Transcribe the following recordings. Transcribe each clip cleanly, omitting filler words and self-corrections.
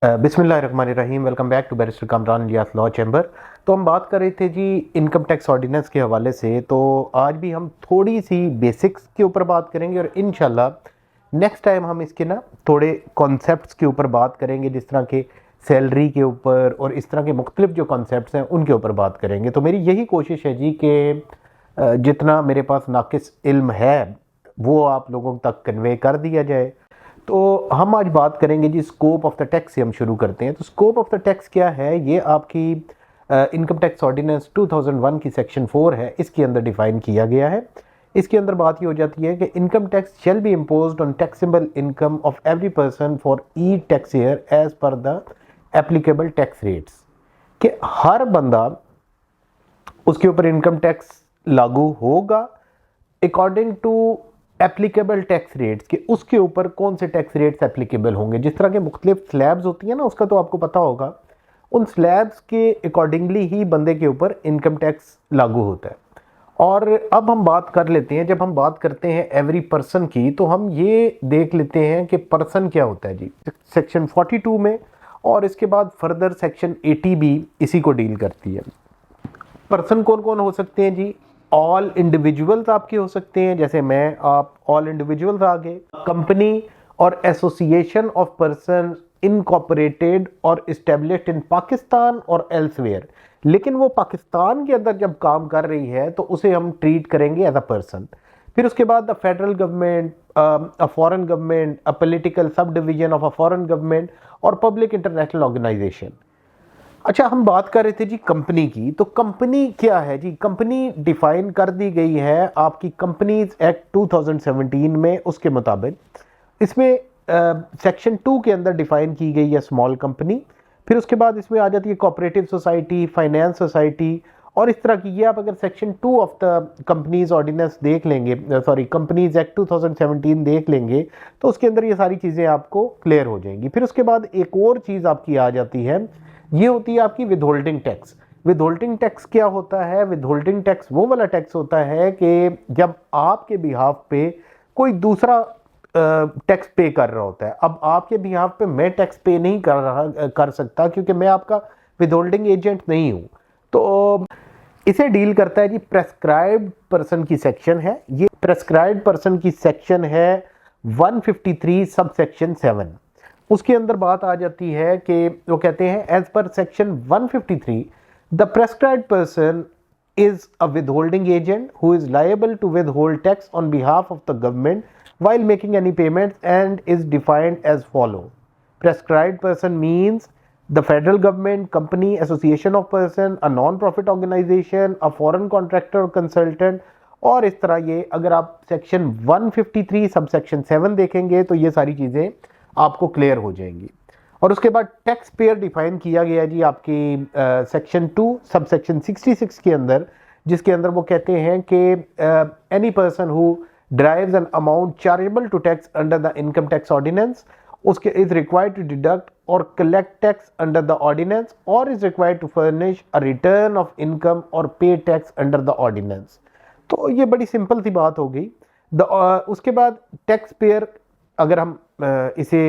बिस्मिल्लाहिर्रहमानिर्रहीम। Welcome back to barrister Kamran Ilyas law chamber. तो हम बात कर रहे थे जी इनकम टैक्स ऑर्डिनेंस के हवाले से। तो आज भी हम थोड़ी सी बेसिक्स के ऊपर बात करेंगे और इंशाल्लाह नेक्स्ट टाइम हम इसके ना थोड़े कॉन्सेप्ट्स के ऊपर बात करेंगे, जिस तरह के सैलरी के ऊपर और इस तरह के मुख्तलिफ जो कॉन्सेप्ट्स हैं उनके ऊपर बात करेंगे। तो मेरी यही कोशिश है जी कि जितना मेरे पास नाकिस इल्म है वो आप लोगों तक कन्वे कर दिया जाए। तो हम आज बात करेंगे जी स्कोप ऑफ द टैक्स से हम शुरू करते हैं। तो स्कोप ऑफ द टैक्स क्या है, ये आपकी इनकम टैक्स ऑर्डिनेंस 2001 की सेक्शन 4 है, इसके अंदर डिफाइन किया गया है। इसके अंदर बात ये हो जाती है कि income tax shall be imposed on taxable income of every person for each tax year as per the applicable tax rates, कि हर बंदा उसके ऊपर इनकम टैक्स लागू होगा according to applicable tax rates, के उसके ऊपर कौन से टैक्स रेट्स एप्लीकेबल होंगे। जिस तरह के मुख्तलिफ स्लैब्स होती हैं ना, उसका तो आपको पता होगा, उन स्लैब्स के अकॉर्डिंगली ही बंदे के ऊपर इनकम टैक्स लागू होता है। और अब हम बात कर लेते हैं, जब हम बात करते हैं एवरी पर्सन की, तो हम ये देख लेते हैं कि पर्सन क्या होता है जी सेक्शन 42 में, और इसके बाद फर्दर सेक्शन 80 भी इसी को डील करती है। पर्सन कौन कौन हो सकते हैं जी? ऑल इंडिविजुअल्स आपके हो सकते हैं, जैसे मैं, आप, ऑल इंडिविजुअल्स आ गए। कंपनी और एसोसिएशन ऑफ पर्सन इनकॉर्पोरेटेड और एस्टेब्लिश्ड इन पाकिस्तान और एल्सवेयर, लेकिन वो पाकिस्तान के अंदर जब काम कर रही है तो उसे हम ट्रीट करेंगे एज अ पर्सन। फिर उसके बाद the federal government, a foreign government, a political sub division of a foreign government और पब्लिक इंटरनेशनल ऑर्गेनाइजेशन। अच्छा, हम बात कर रहे थे जी कंपनी की। तो कंपनी क्या है जी? कंपनी डिफाइन कर दी गई है आपकी कंपनीज एक्ट 2017 में, उसके मुताबिक इसमें सेक्शन 2 के अंदर डिफाइन की गई है स्मॉल कंपनी। फिर उसके बाद इसमें आ जाती है कोऑपरेटिव सोसाइटी, फाइनेंस सोसाइटी और इस तरह की। ये आप अगर section 2 of the companies ordinance देख लेंगे, सॉरी कंपनीज एक्ट 2017 देख लेंगे, तो उसके अंदर ये सारी चीज़ें आपको क्लियर हो जाएंगी। फिर उसके बाद एक और चीज़ आपकी आ जाती है, ये होती है आपकी विदहोल्डिंग टैक्स। विदहोल्डिंग टैक्स क्या होता है? विदहोल्डिंग टैक्स वो वाला टैक्स होता है कि जब आपके बिहाफ पे कोई दूसरा टैक्स पे कर रहा होता है। अब आपके बिहाफ पे मैं टैक्स पे नहीं कर सकता, क्योंकि मैं आपका विदहोल्डिंग एजेंट नहीं हूं। तो इसे डील करता है जी प्रेस्क्राइब्ड पर्सन की सेक्शन है। ये प्रेस्क्राइब्ड पर्सन की सेक्शन है 153 सब सेक्शन 7। उसके अंदर बात आ जाती है कि वो कहते हैं as per section 153 the prescribed person is a withholding agent who is liable to withhold tax on behalf of the government while making any payments and is defined as follow. Prescribed person means the federal government, company, association of person, a non-profit organization, a foreign contractor or consultant। और इस तरह ये अगर आप section 153 sub section 7 देखेंगे तो ये सारी चीज़ें आपको क्लियर हो जाएंगी। और उसके बाद टैक्स पेयर डिफाइन किया गया जी आपकी सेक्शन 2 सब सेक्शन 66 के अंदर, जिसके अंदर वो कहते हैं कि any person who drives an amount chargeable to tax under the income tax ordinance, उसके इज रिक्वायर्ड टू डिडक्ट और collect tax under the ordinance और is required to furnish a return of income और pay tax under the ordinance. तो ये बड़ी simple सी बात हो गई। उसके बाद टैक्स पेयर अगर हम इसे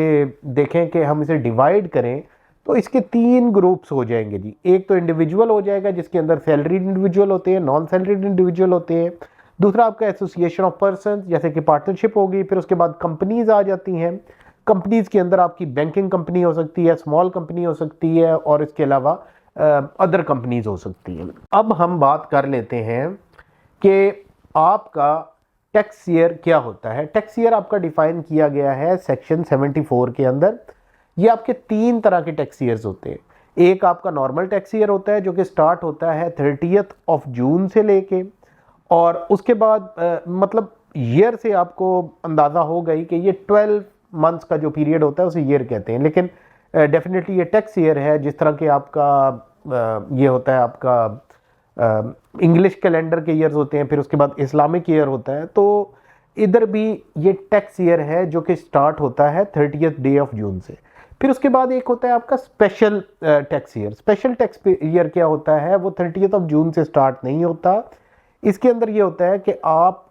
देखें कि हम इसे डिवाइड करें तो इसके 3 ग्रुप्स हो जाएंगे जी। एक तो इंडिविजुअल हो जाएगा, जिसके अंदर सैलरीड इंडिविजुअल होते हैं, नॉन सैलरीड इंडिविजुअल होते हैं। दूसरा आपका एसोसिएशन ऑफ पर्सन, जैसे कि पार्टनरशिप होगी। फिर उसके बाद कंपनीज आ जाती हैं। कंपनीज के अंदर आपकी बैंकिंग कंपनी हो सकती है, स्मॉल कंपनी हो सकती है और इसके अलावा अदर कंपनीज हो सकती हैं। अब हम बात कर लेते हैं कि आपका टैक्स ईयर क्या होता है। टैक्स ईयर आपका डिफाइन किया गया है सेक्शन 74 के अंदर। ये आपके 3 तरह के टैक्स ईयर्स होते हैं। एक आपका नॉर्मल टैक्स ईयर होता है जो कि स्टार्ट होता है 30th ऑफ जून से लेके, और उसके बाद मतलब ईयर से आपको अंदाज़ा हो गई कि ये 12 मंथ्स का जो पीरियड होता है उसे ईयर कहते हैं। लेकिन डेफिनेटली ये टैक्स ईयर है, जिस तरह के आपका ये होता है आपका इंग्लिश कैलेंडर के ईयर्स होते हैं, फिर उसके बाद इस्लामिक ईयर होता है। तो इधर भी ये टैक्स ईयर है जो कि स्टार्ट होता है 30th डे ऑफ जून से। फिर उसके बाद एक होता है आपका special tax year. Special tax year क्या होता है? वो 30th ऑफ जून से स्टार्ट नहीं होता। इसके अंदर ये होता है कि आप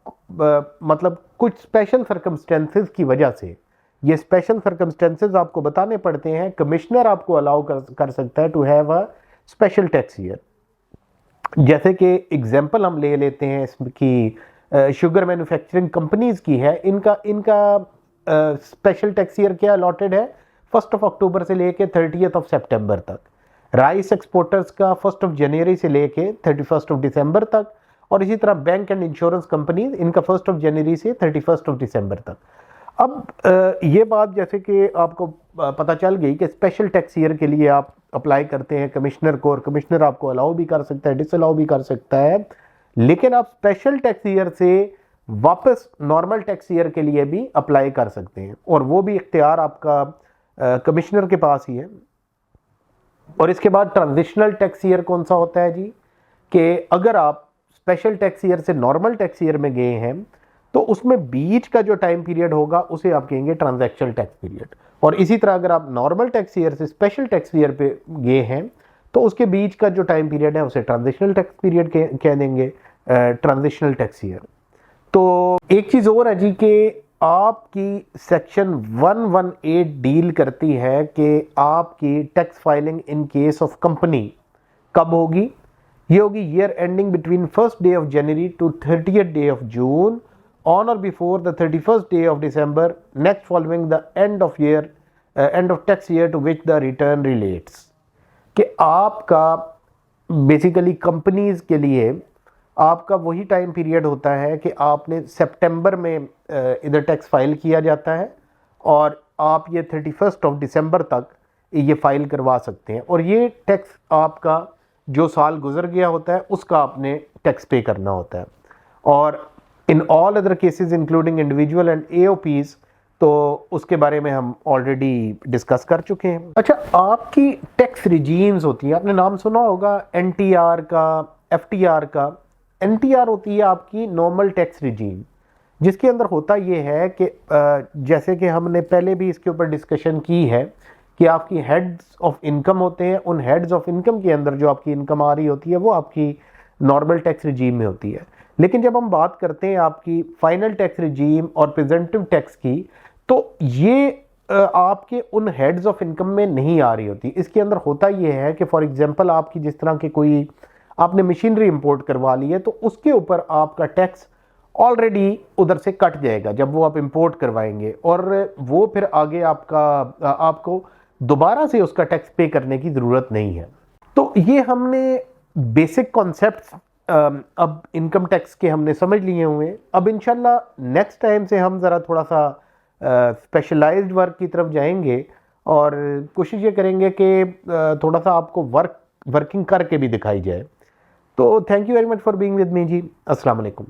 मतलब कुछ स्पेशल सर्कमस्टेंसेस की वजह से ये स्पेशल सर्कमस्टेंसेस आपको बताने पड़ते हैं। कमिश्नर आपको अलाउ कर सकता है to have a special tax year. जैसे कि एग्जांपल हम ले लेते हैं इसकी शुगर मैन्युफैक्चरिंग कंपनीज की है, इनका स्पेशल टैक्स ईयर क्या अलॉटेड है, 1 अक्टूबर से लेके 30 सितंबर तक। राइस एक्सपोर्टर्स का 1 जनवरी से लेके 31 दिसंबर तक, और इसी तरह बैंक एंड इंश्योरेंस कंपनीज, इनका 1 जनवरी से 31 दिसंबर तक। अब ये बात जैसे कि आपको पता चल गई कि स्पेशल टैक्स ईयर के लिए आप अप्लाई करते हैं कमिश्नर को, और कमिश्नर आपको अलाउ भी कर सकता है, डिसअलाउ भी कर सकता है। लेकिन आप स्पेशल टैक्स ईयर से वापस नॉर्मल टैक्स ईयर के लिए भी अप्लाई कर सकते हैं, और वो भी इख्तियार आपका कमिश्नर के पास ही है। और इसके बाद ट्रांजिशनल टैक्स ईयर कौन सा होता है जी, कि अगर आप स्पेशल टैक्स ईयर से नॉर्मल टैक्स ईयर में गए हैं तो उसमें बीच का जो टाइम पीरियड होगा उसे आप कहेंगे ट्रांजैक्शनल टैक्स पीरियड। और इसी तरह अगर आप नॉर्मल टैक्स ईयर से स्पेशल टैक्स ईयर पे गए हैं तो उसके बीच का जो टाइम पीरियड है उसे ट्रांजिशनल टैक्स पीरियड कह देंगे, ट्रांजिशनल टैक्स ईयर। तो एक चीज़ और है जी कि आपकी सेक्शन 118 डील करती है कि आपकी tax filing in case of company कब होगी। ये होगी year ending between 1st day of January to 30th day of June on or before the 31st day of December next following the end of tax year to which the return relates। कि आपका basically companies के लिए आपका वही time period होता है कि आपने सितंबर में इधर टैक्स फाइल किया जाता है, और आप ये 31 दिसंबर तक ये फाइल करवा सकते हैं, और ये टैक्स आपका जो साल गुजर गया होता है उसका आपने टैक्स पे करना होता है। और in all other cases including individual and AOPs, तो उसके बारे में हम ऑलरेडी डिस्कस कर चुके हैं। अच्छा, आपकी टैक्स रिजीम्स होती हैं, आपने नाम सुना होगा एनटीआर का, एफटीआर का। एनटीआर होती है आपकी नॉर्मल टैक्स रिजीम, जिसके अंदर होता ये है कि जैसे कि हमने पहले भी इसके ऊपर डिस्कशन की है कि आपकी हेड्स ऑफ इनकम होते हैं, उन हेड्स ऑफ इनकम के अंदर जो आपकी इनकम आ रही होती है वो आपकी नॉर्मल टैक्स रिजीम में होती है। लेकिन जब हम बात करते हैं आपकी फाइनल टैक्स रिजीम और प्रेजेंटिव टैक्स की, तो ये आपके उन हेड्स ऑफ इनकम में नहीं आ रही होती। इसके अंदर होता ये है कि फॉर एग्जांपल आपकी जिस तरह के कोई आपने मशीनरी इंपोर्ट करवा ली है, तो उसके ऊपर आपका टैक्स ऑलरेडी उधर से कट जाएगा जब वो आप इंपोर्ट करवाएंगे, और वो फिर आगे आपको दोबारा से उसका टैक्स पे करने की ज़रूरत नहीं है। तो ये हमने बेसिक कॉन्सेप्ट्स अब इनकम टैक्स के हमने समझ लिए हुए हैं। अब इंशाल्लाह नेक्स्ट टाइम से हम ज़रा थोड़ा सा स्पेशलाइज्ड वर्क की तरफ जाएंगे, और कोशिश ये करेंगे कि थोड़ा सा आपको वर्किंग करके भी दिखाई जाए। तो thank you very much for being with me ji. अस्सलाम वालेकुम।